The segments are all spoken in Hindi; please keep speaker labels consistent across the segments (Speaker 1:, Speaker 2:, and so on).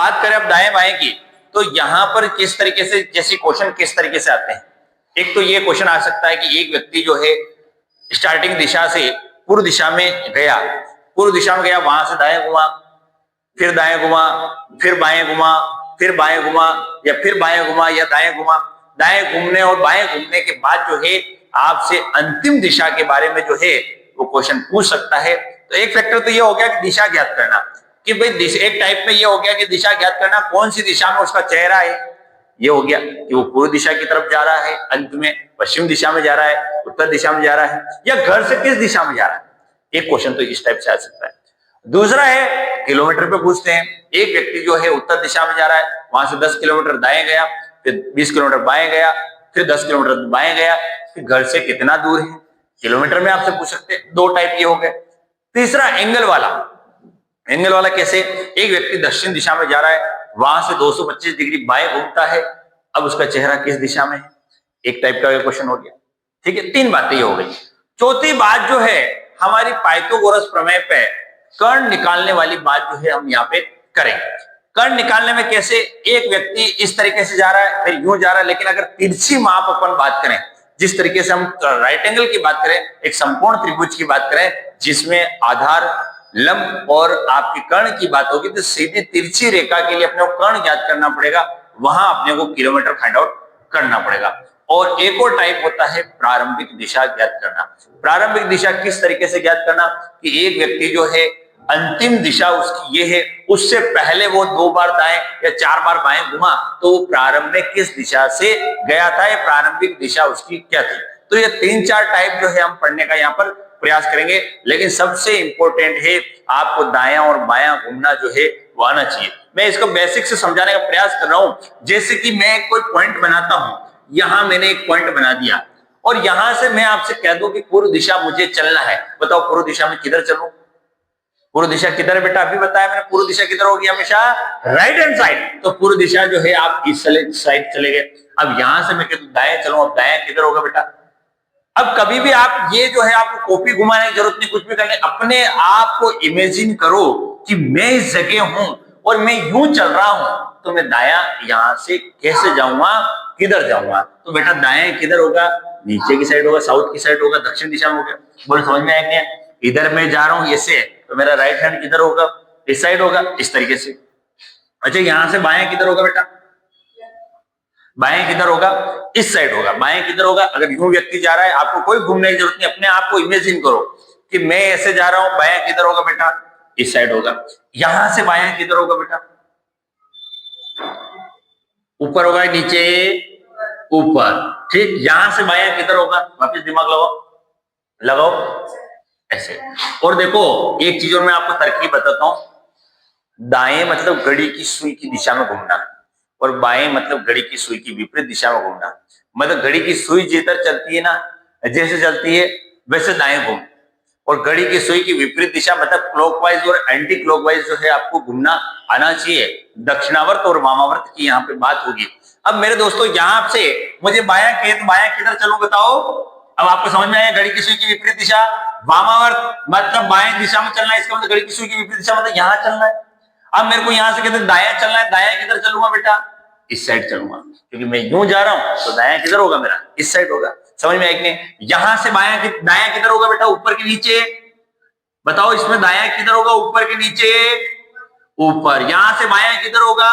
Speaker 1: बात करें अब दाएं बाएं की, तो यहां पर किस तरीके से, जैसे क्वेश्चन किस तरीके से आते हैं। एक तो ये क्वेश्चन आ सकता है कि एक व्यक्ति जो है स्टार्टिंग दिशा से पूर्व दिशा में गया, पूर्व दिशा में गया, वहां से दाएं घुमा, फिर दाएं घुमा, फिर बाएं घुमा, फिर बाएं घुमा, या फिर बाएं घुमा या दाएं घुमा। दाएं घूमने और बाएं घूमने के बाद जो है आपसे अंतिम दिशा के बारे में जो है वो क्वेश्चन पूछ सकता है। तो एक फैक्टर तो ये हो गया कि दिशा ज्ञात करना, कि भाई एक टाइप में ये हो गया कि दिशा ज्ञात करना, कौन सी दिशा में उसका चेहरा है। ये हो गया कि वो पूर्व दिशा की तरफ जा रहा है, अंत में पश्चिम दिशा में जा रहा है, उत्तर दिशा में जा रहा है, या घर से किस दिशा में जा रहा है। एक क्वेश्चन तो इस टाइप से आ सकता है। दूसरा है किलोमीटर पे पूछते हैं। एक व्यक्ति जो है उत्तर दिशा में जा रहा है, वहां से 10 किलोमीटर दाएं गया, फिर 20 किलोमीटर बाएं गया, फिर 10 किलोमीटर बाएं गया, फिर घर से कितना दूर है, किलोमीटर में आपसे पूछ सकते हैं। दो टाइप ये हो गए। तीसरा एंगल वाला। एंगल वाला कैसे, एक व्यक्ति दक्षिण दिशा में जा रहा है, वहां से 225 डिग्री बाएं घूमता है, अब उसका चेहरा किस दिशा में है। एक टाइप का क्वेश्चन हो गया। ठीक है, तीन बातें ये हो गई। चौथी बात जो है हमारी पाइथागोरस प्रमेय पे कर्ण निकालने वाली बात जो है हम यहाँ पे करेंगे। कर्ण निकालने में कैसे, एक व्यक्ति इस तरीके से जा रहा है, फिर यूं जा रहा है, लेकिन अगर तिरछी माप अपन बात करें, जिस तरीके से हम राइट एंगल की बात करें, एक संपूर्ण त्रिभुज की बात करें जिसमें आधार लंब और आपकी कर्ण की बात होगी, तो सीधी तिरछी रेखा के लिए अपने को कर्ण ज्ञात करना पड़ेगा, वहां अपने को किलोमीटर फाइंड आउट करना पड़ेगा। और एक और टाइप होता है प्रारंभिक दिशा ज्ञात करना। प्रारंभिक दिशा किस तरीके से ज्ञात करना, कि एक व्यक्ति जो है अंतिम दिशा उसकी ये है, उससे पहले वो 2 बार दाएं या 4 बार बाएं घुमा, तो वो प्रारंभ में किस दिशा से गया था, ये प्रारंभिक दिशा उसकी क्या थी। तो ये 3-4 टाइप जो है हम पढ़ने का यहाँ पर प्रयास करेंगे, लेकिन सबसे इंपॉर्टेंट है आपको दायां और बायां घूमना जो है वो आना चाहिए। मैं इसको बेसिक से समझाने का प्रयास कर रहा हूं। जैसे कि मैं कोई पॉइंट बनाता हूं, यहां मैंने एक पॉइंट बना दिया और यहां से मैं आपसे कह दूं कि पूर्व दिशा मुझे चलना है, बताओ पूर्व दिशा में किधर चलूं। पूर्व दिशा किधर है बेटा, अभी बताया मैंने, पूर्व दिशा किधर होगी, हमेशा राइट हैंड साइड। तो पूर्व दिशा जो है आप इस साइड चले गए। अब यहां से मैं कहता हूं दाएं चलो, अब दाएं किधर होगा बेटा। अब कभी भी आप ये जो है आपको कॉपी घुमाने की जरूरत नहीं, कुछ भी करने, अपने आप को इमेजिन करो कि मैं इस जगह हूं और मैं यूं चल रहा हूं, तो मैं दाया यहां से कैसे जाऊंगा, किधर जाऊंगा। तो बेटा दाएं किधर होगा, नीचे की साइड होगा, साउथ की साइड होगा, दक्षिण दिशा में होगा। बोले समझ में आएंगे, इधर मैं जा रहा हूं ऐसे, तो मेरा राइट हैंड किधर होगा, इस साइड होगा, इस तरीके से। अच्छा यहां से बाएं किधर होगा बेटा, बाएं किधर होगा, इस साइड होगा। बाएं किधर होगा, अगर यूं व्यक्ति जा रहा है, आपको कोई घूमने की जरूरत नहीं, अपने आप को इमेजिन करो कि मैं ऐसे जा रहा हूं, बाएं किधर होगा बेटा, इस साइड होगा। यहां से बाएं किधर होगा बेटा, ऊपर होगा, नीचे, ऊपर। ठीक, यहां से बाएं किधर होगा, वापिस दिमाग लगाओ, लगाओ ऐसे। और देखो एक चीज और मैं आपको तरकीब बताता हूं, दाएं मतलब घड़ी की सुई की दिशा में घूमना, और बाएं मतलब घड़ी की सुई की विपरीत दिशा में घूमना। मतलब घड़ी की सुई जिधर चलती है ना, जैसे चलती है वैसे दाएं घूम, और घड़ी की सुई की विपरीत दिशा मतलब क्लॉकवाइज और एंटी क्लॉकवाइज जो है आपको घूमना आना चाहिए। दक्षिणावर्त और वामावर्त की यहाँ पे बात होगी। अब मेरे दोस्तों यहाँ से मुझे बायां किधर चलूं बताओ। अब आपको समझ में आया, घड़ी की सुई की विपरीत दिशा वामावर्त मतलब बाएं दिशा में चलना है, इसका मतलब घड़ी की सुई की विपरीत दिशा मतलब यहाँ चलना है। अब मेरे को यहां से कहते दाया चलना है, दाया किधर चलूंगा बेटा, इस साइड चलूंगा, क्योंकि मैं यूं जा रहा हूं, तो दाया किधर होगा मेरा, इस साइड होगा। समझ में आएगी। यहां से दाया किधर होगा बेटा, ऊपर के नीचे, बताओ इसमें दाया किधर होगा, ऊपर के नीचे, ऊपर। यहां से बाया किधर होगा,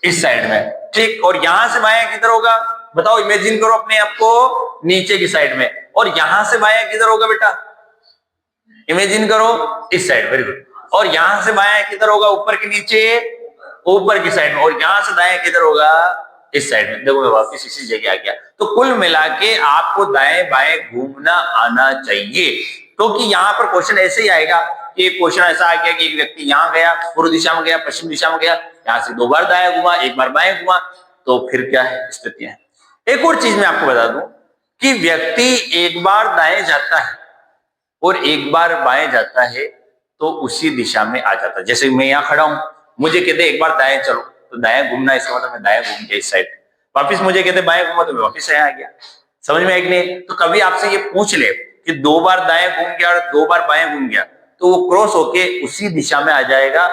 Speaker 1: इस साइड में। ठीक, और यहां से बाया किधर होगा, बताओ इमेजिन करो अपने आप को, नीचे की साइड में। और यहां से बाया किधर होगा बेटा, इमेजिन करो, इस साइड। Very good. और यहां से बायां किधर होगा, ऊपर के नीचे, ऊपर की साइड में। और यहां से दाएं किधर होगा, इस साइड में। देखो मैं वापस इसी जगह आ गया। तो कुल मिला के आपको दाएं बाएं घूमना आना चाहिए, क्योंकि यहाँ पर क्वेश्चन ऐसे ही आएगा कि क्वेश्चन ऐसा आ गया कि एक व्यक्ति यहाँ गया, पूर्व दिशा में गया, पश्चिम दिशा में गया, यहाँ से 2 बार दाएं घुमा, 1 बार बाएं घुमा, तो फिर क्या है स्थितियां। एक और चीज मैं आपको बता दूं कि व्यक्ति एक बार दाएं जाता है और एक बार बाएं जाता है, तो उसी दिशा में आ जाता है। जैसे मैं यहाँ खड़ा हूं, मुझे कहते एक बार दाएं चलो, तो दाएं घूमना, इसका मतलब मैं दाएं घूम गया इस साइड। वापिस मुझे कहते बाएं घूमा, तो मैं वापिस यहाँ आ गया। समझ में आएगी नहीं। तो कभी आपसे ये पूछ ले कि 2 बार दाएं घूम गया और 2 बार बाएं घूम गया, तो वो क्रॉस होके उसी दिशा में आ जाएगा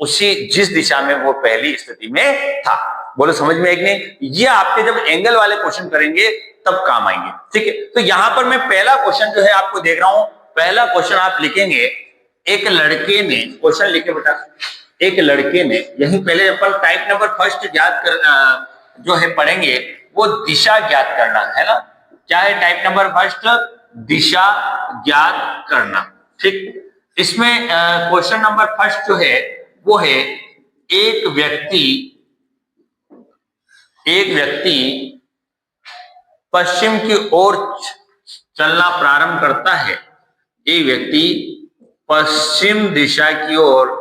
Speaker 1: उसी जिस दिशा में वो पहली स्थिति में था। बोलो समझ में एक नहीं? ये आपके जब एंगल वाले क्वेश्चन करेंगे तब काम आएंगे। ठीक है, तो यहां पर मैं पहला क्वेश्चन जो है आपको देख रहा हूं। पहला क्वेश्चन आप लिखेंगे, एक लड़के ने, क्वेश्चन लिखे बेटा, एक लड़के ने, यही पहले अपन टाइप नंबर फर्स्ट ज्ञात कर जो है पढ़ेंगे, वो दिशा ज्ञात करना है ना। क्या है टाइप नंबर फर्स्ट? दिशा ज्ञात करना। ठीक, इसमें क्वेश्चन नंबर फर्स्ट जो है वो है, एक व्यक्ति पश्चिम की ओर चलना प्रारंभ करता है। एक व्यक्ति पश्चिम दिशा की ओर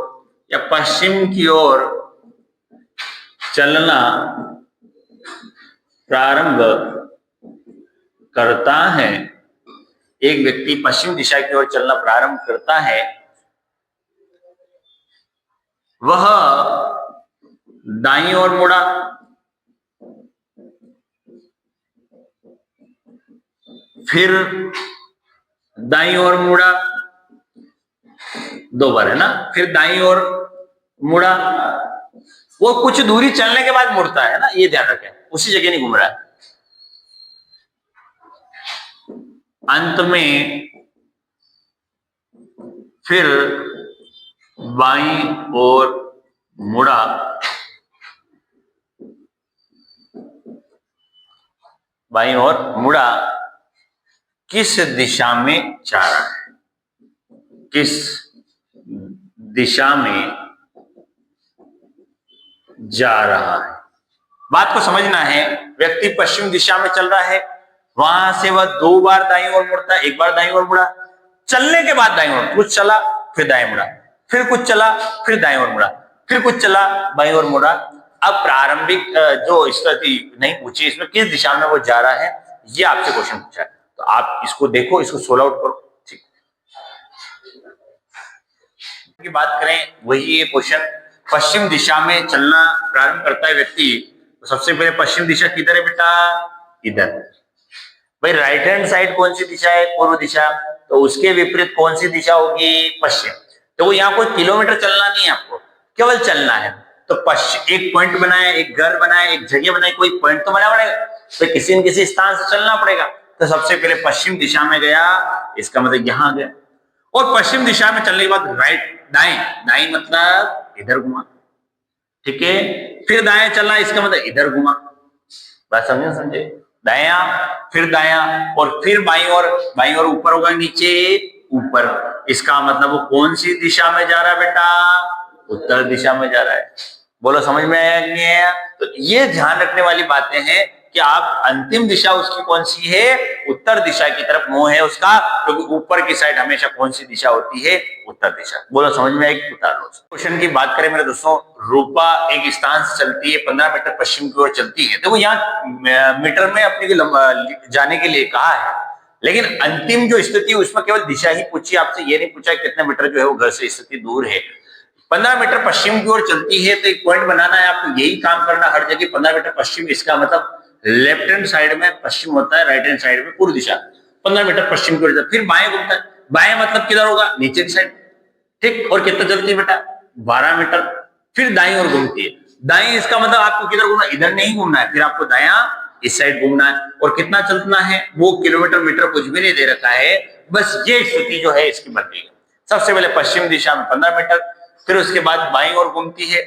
Speaker 1: या पश्चिम की ओर चलना प्रारंभ करता है। एक व्यक्ति पश्चिम दिशा की ओर चलना प्रारंभ करता है। वह दाईं ओर मुड़ा, फिर दाईं ओर मुड़ा, दो बार है ना, फिर दाईं ओर मुड़ा। वो कुछ दूरी चलने के बाद मुड़ता है ना, ये ध्यान रखें, उसी जगह नहीं घूम रहा है। अंत में फिर बाईं ओर मुड़ा। बाईं ओर मुड़ा किस दिशा में जा रहा है? किस दिशा में जा रहा है? बात को समझना है। व्यक्ति पश्चिम दिशा में चल रहा है, वहां से वह दो बार दाईं ओर मुड़ता है, एक बार दाईं ओर मुड़ा, चलने के बाद दाईं ओर, कुछ चला फिर दाएं मुड़ा, फिर कुछ चला फिर दाएं ओर मुड़ा, फिर कुछ चला बाईं ओर मुड़ा। अब प्रारंभिक जो स्थिति नहीं पूछी, इसमें किस दिशा में वो जा रहा है, ये आपसे क्वेश्चन पूछा है। तो आप इसको देखो, इसको सोल्व आउट करो। ठीक, की बात करें, वही ये क्वेश्चन, पश्चिम दिशा में चलना प्रारंभ करता है व्यक्ति, तो सबसे पहले पश्चिम दिशा किधर है बेटा? इधर। भाई राइट हैंड साइड कौन सी दिशा है? पूर्व दिशा। तो उसके विपरीत कौन सी दिशा होगी? पश्चिम। तो वो यहाँ कोई किलोमीटर चलना नहीं है आपको, केवल चलना है। तो पश्चिम, एक पॉइंट बनाए, एक घर बनाए, एक जगह बनाए, कोई पॉइंट तो बना पड़ेगा, तो किसी न किसी स्थान से चलना पड़ेगा। तो सबसे पहले पश्चिम दिशा में गया, इसका मतलब यहां गया, और पश्चिम दिशा में चलने के बाद राइट, दाएं, दाएं मतलब इधर घुमा। ठीक है, फिर दाएं चलना, इसका मतलब इधर घुमा। बात समझे? दाया, फिर दाया, और फिर बाईं ओर। बाईं ओर ऊपर होगा, नीचे ऊपर। इसका मतलब वो कौन सी दिशा में जा रहा है बेटा? उत्तर दिशा में जा रहा है। बोलो समझ में आया कि नहीं आया? तो ये ध्यान रखने वाली बातें हैं कि आप अंतिम दिशा उसकी कौन सी है? उत्तर दिशा की तरफ मुंह है उसका, क्योंकि ऊपर की साइड हमेशा कौन सी दिशा होती है? उत्तर दिशा। बोलो समझ में आएगी? उतार लो। क्वेश्चन की बात करें मेरे दोस्तों, रूपा एक स्थान से चलती है, 15 मीटर पश्चिम की ओर चलती है। देखो यहाँ मीटर में अपने जाने के लिए कहा है, लेकिन अंतिम जो स्थिति उसमें केवल दिशा ही पूछी आपसे, ये नहीं पूछा कितने मीटर जो है वो घर से स्थिति दूर है। 15 मीटर पश्चिम की ओर चलती है, तो एक पॉइंट बनाना है आपको, यही काम करना हर जगह। 15 मीटर पश्चिम, इसका मतलब लेफ्ट हैंड साइड में पश्चिम होता है, राइट हैंड साइड में पूर्व दिशा। 15 मीटर पश्चिम की ओर, फिर बाएं घूमता है। बाएं मतलब किधर होगा? नीचे की साइड। ठीक, और कितना चलती है बेटा? 12 मीटर। फिर दाईं ओर घूमती है। दाईं, इसका मतलब आपको किधर घूमना? इधर नहीं घूमना है, फिर आपको दायां इस साइड घूमना है। और कितना चलना है? वो किलोमीटर मीटर कुछ भी नहीं दे रखा है, बस ये स्थिति जो है इसकी बन रही है। सबसे पहले पश्चिम दिशा में 15 मीटर, फिर उसके बाद बाईं ओर घूमती है,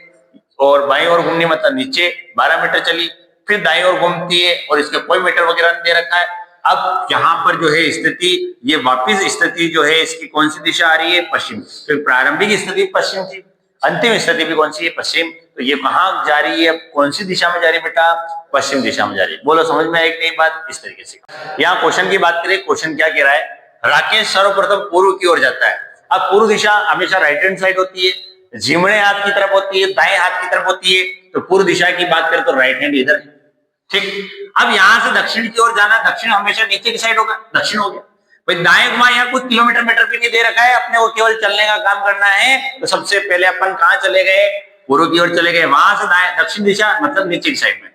Speaker 1: और बाईं ओर घूमने मतलब नीचे 12 मीटर चली, फिर दाईं ओर घूमती है, और इसका कोई मीटर वगैरह नहीं दे रखा है। अब यहाँ पर जो है स्थिति, ये वापिस स्थिति जो है इसकी कौन सी दिशा आ रही है? पश्चिम। फिर प्रारंभिक स्थिति पश्चिम थी, अंतिम स्थिति भी कौन सी है? पश्चिम। तो ये कहाँ जा रही है? कौन सी दिशा में जा रही है बेटा? पश्चिम दिशा में जा रही है। बोलो समझ में आई नहीं बात? इस तरीके से यहाँ क्वेश्चन की बात करें, क्वेश्चन क्या कह रहा है? राकेश सर्वप्रथम पूर्व की ओर जाता है। अब पूर्व दिशा हमेशा राइट हैंड साइड होती है, जिमणे हाथ की तरफ होती है, दाएं हाथ की तरफ होती है। तो पूर्व दिशा की बात करें तो राइट हैंड इधर है। ठीक, अब यहां से दक्षिण की ओर जाना, दक्षिण हमेशा नीचे की साइड होगा, दक्षिण हो गया। भाई दाएं घुमा, यहाँ कुछ किलोमीटर मीटर भी नहीं दे रखा है, अपने को केवल चलने का काम करना है। तो सबसे पहले अपन कहां चले गए? पूर्व की ओर चले गए, वहां से दाएं, दक्षिण दिशा मतलब नीचे की साइड में।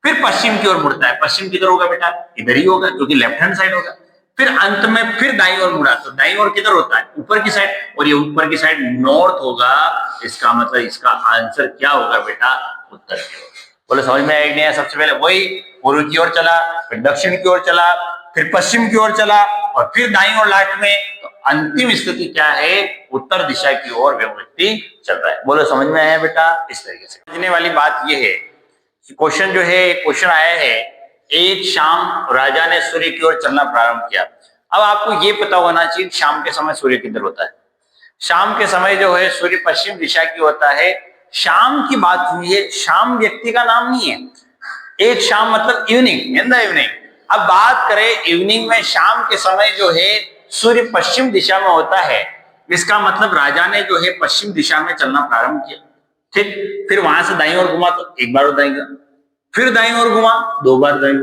Speaker 1: फिर पश्चिम की ओर मुड़ता है। पश्चिम किधर होगा बेटा? इधर ही होगा, क्योंकि लेफ्ट हैंड साइड होगा। फिर अंत में फिर दाईं ओर मुड़ा, तो दाईं ओर किधर होता है? ऊपर की साइड, और ये ऊपर की साइड नॉर्थ होगा। इसका मतलब इसका आंसर क्या होगा बेटा? उत्तर की ओर। बोले समझ में आया कि नहीं? सबसे पहले वही पूर्व की ओर चला, फिर दक्षिण की ओर चला, फिर पश्चिम की ओर चला, और फिर दाईं ओर लास्ट में। तो अंतिम स्थिति क्या है? उत्तर दिशा की ओर वह व्यक्ति चल रहा है। बोलो समझ में आया बेटा? इस तरीके से समझने वाली बात यह है, क्वेश्चन जो है, क्वेश्चन आया है, एक शाम राजा ने सूर्य की ओर चलना प्रारंभ किया। अब आपको ये पता होना चाहिए शाम के समय सूर्य किधर होता है। शाम के समय जो है सूर्य पश्चिम दिशा की होता है। शाम की बात हुई है, शाम व्यक्ति का नाम नहीं है। एक शाम मतलब इवनिंग, इन द इवनिंग। अब बात करें इवनिंग में, शाम के समय जो है सूर्य पश्चिम दिशा में होता है। इसका मतलब राजा ने जो है पश्चिम दिशा में चलना प्रारंभ किया। ठीक, फिर वहां से दाईं ओर घुमा, तो एक बार दाईं, फिर दाईं ओर घुमा, दो बार दाईं,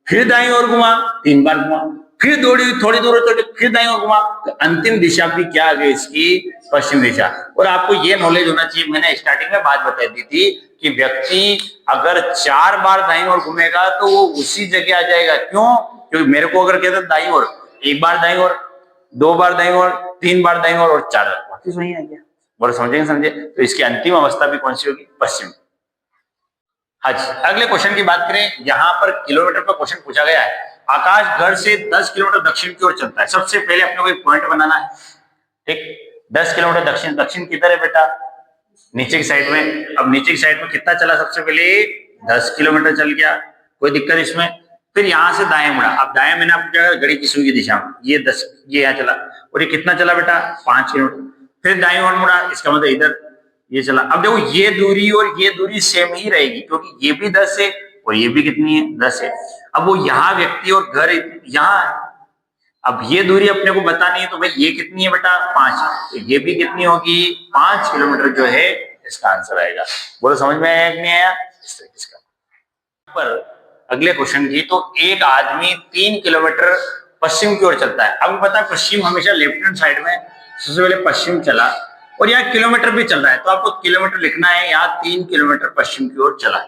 Speaker 1: फिर दाईं ओर घुमा, तीन बार घुमा, फिर थोड़ी दूर फिर दाईं ओर घुमा। तो अंतिम दिशा भी क्या आ गई इसकी? पश्चिम दिशा। और आपको ये नॉलेज होना चाहिए, मैंने स्टार्टिंग में बात बता दी थी कि व्यक्ति अगर 4 बार दाईं ओर घूमेगा तो वो उसी जगह आ जाएगा। क्यों? क्योंकि मेरे को अगर कहते दाईं ओर, एक बार दाईं ओर, दो बार दाईं ओर, तीन बार दाईं ओर और 4 बार, वापिस वहीं आ गया। बोलो समझेंगे? समझे? तो इसकी अंतिम अवस्था भी कौन सी होगी? पश्चिम। अच्छा, अगले क्वेश्चन की बात करें। यहां पर किलोमीटर पर क्वेश्चन पूछा गया है। आकाश घर से 10 किलोमीटर दक्षिण की ओर चलता है। सबसे पहले अपने को एक पॉइंट बनाना है। ठीक, 10 किलोमीटर दक्षिण, दक्षिण किधर है बेटा? नीचे की साइड में। अब नीचे की साइड में कितना चला? सबसे पहले 10 किलोमीटर चल गया, कोई दिक्कत इसमें। फिर यहां से दाएं मुड़ा। अब दाएं मैंने आपको क्या, घड़ी की सुई की दिशा में, ये 10, ये यहाँ चला, और ये कितना चला बेटा? 5 किलोमीटर। फिर दाएं ओर मुड़ा, इसका मतलब इधर ये चला। अब देखो ये दूरी और ये दूरी सेम ही रहेगी, क्योंकि ये भी 10 है और ये भी कितनी है? 10 है। अब वो यहाँ व्यक्ति और घर यहाँ है। अब ये दूरी अपने को बतानी है, तो भाई ये कितनी है बेटा? 5। तो ये भी कितनी होगी? 5 किलोमीटर जो है इसका आंसर आएगा। बोलो समझ में आया कि नहीं आया? इस तरीके से पर अगले क्वेश्चन की, तो एक आदमी 3 किलोमीटर पश्चिम की ओर चलता है। अब पता है पश्चिम हमेशा लेफ्ट हैंड साइड में, सबसे पहले पश्चिम चला, और यहाँ किलोमीटर भी चल रहा है, तो आपको किलोमीटर लिखना है। यहाँ 3 किलोमीटर पश्चिम की ओर चला।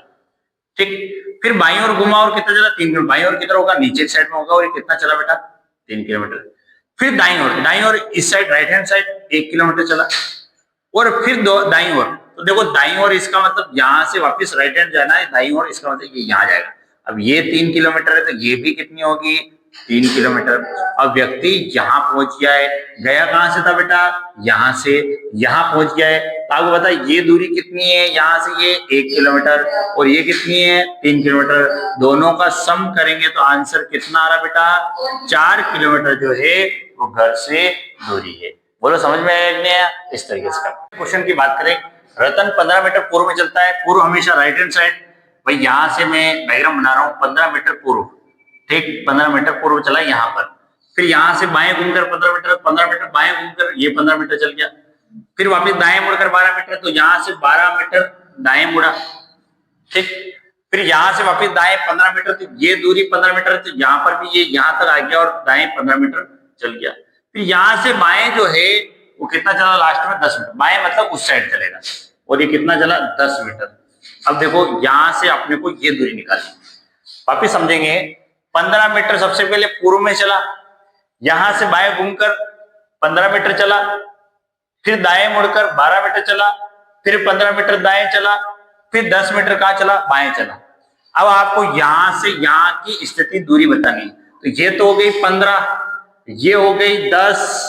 Speaker 1: ठीक, फिर बाईं ओर घुमा, और कितना चला? 3 किलोमीटर। बाईं ओर किधर होगा? नीचे साइड में होगा, और ये कितना चला बेटा? 3 किलोमीटर। फिर दाईं ओर, दाईं ओर इस side right hand side 1 kilometre चला, और फिर दाईं ओर। तो देखो दाईं ओर इसका मतलब यहां से वापस राइट हैंड जाना है, दाईं ओर इसका मतलब ये यहाँ जाएगा। अब ये 3 किलोमीटर है, तो ये भी कितनी होगी? 3 किलोमीटर। अब व्यक्ति यहाँ पहुंच गया है। गया कहां से था बेटा? यहां से यहाँ पहुंच गया है। तो आपको पता है ये दूरी कितनी है? यहाँ से ये 1 किलोमीटर, और ये कितनी है? 3 किलोमीटर। दोनों का सम करेंगे तो आंसर कितना आ रहा बेटा? 4 किलोमीटर जो है वो घर से दूरी है। बोलो समझ में आया कि नहीं आया? इस तरीके से क्वेश्चन की बात करें। रतन 15 मीटर पूर्व में चलता है। पूर्व हमेशा राइट हैंड साइड। भाई यहां से मैं डायग्राम बना रहा हूं, 15 मीटर पूर्व। ठीक, 15 मीटर पूर्व चला यहाँ पर। फिर यहां से बाएं घूमकर 15 मीटर बाएं घूमकर ये 15 मीटर चल गया। फिर वापस दाएं मुड़कर 12 मीटर, तो यहां से 12 मीटर दाएं मुड़ा। ठीक, फिर यहां से वापस दाएं 15 मीटर, तो ये दूरी 15 मीटर, तो यहाँ पर भी ये यहाँ तक आ गया, और दाएं 15 मीटर चल गया। फिर यहां से बाएं जो है वो कितना चला? लास्ट में 10 मीटर। बाएं मतलब उस साइड चलेगा, और ये कितना चला? 10 मीटर। अब देखो यहां से अपने को ये दूरी निकालनी, वापिस समझेंगे। 15 मीटर सबसे पहले पूर्व में चला, यहां से बाएं घूमकर 15 मीटर चला, फिर दाएं मुड़कर 12 मीटर चला, फिर 15 मीटर दाएं चला, फिर 10 मीटर कहां चला? बाएं चला। अब आपको यहां से यहां की स्थिति दूरी बतानी है। तो ये तो हो गई 15, ये हो गई 10,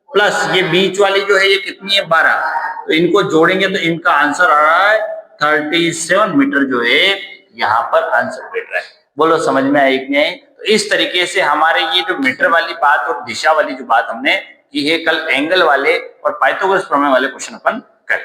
Speaker 1: प्लस ये बीच वाली जो है ये कितनी है? 12। तो इनको जोड़ेंगे तो इनका आंसर आ रहा है 37 मीटर जो है यहाँ पर आंसर बैठ रहा है। बोलो समझ में आई कि नहीं? तो इस तरीके से हमारे ये जो मीटर वाली बात और दिशा वाली जो बात हमने की है, कल एंगल वाले और पाइथागोरस प्रमेय वाले क्वेश्चन अपन करें।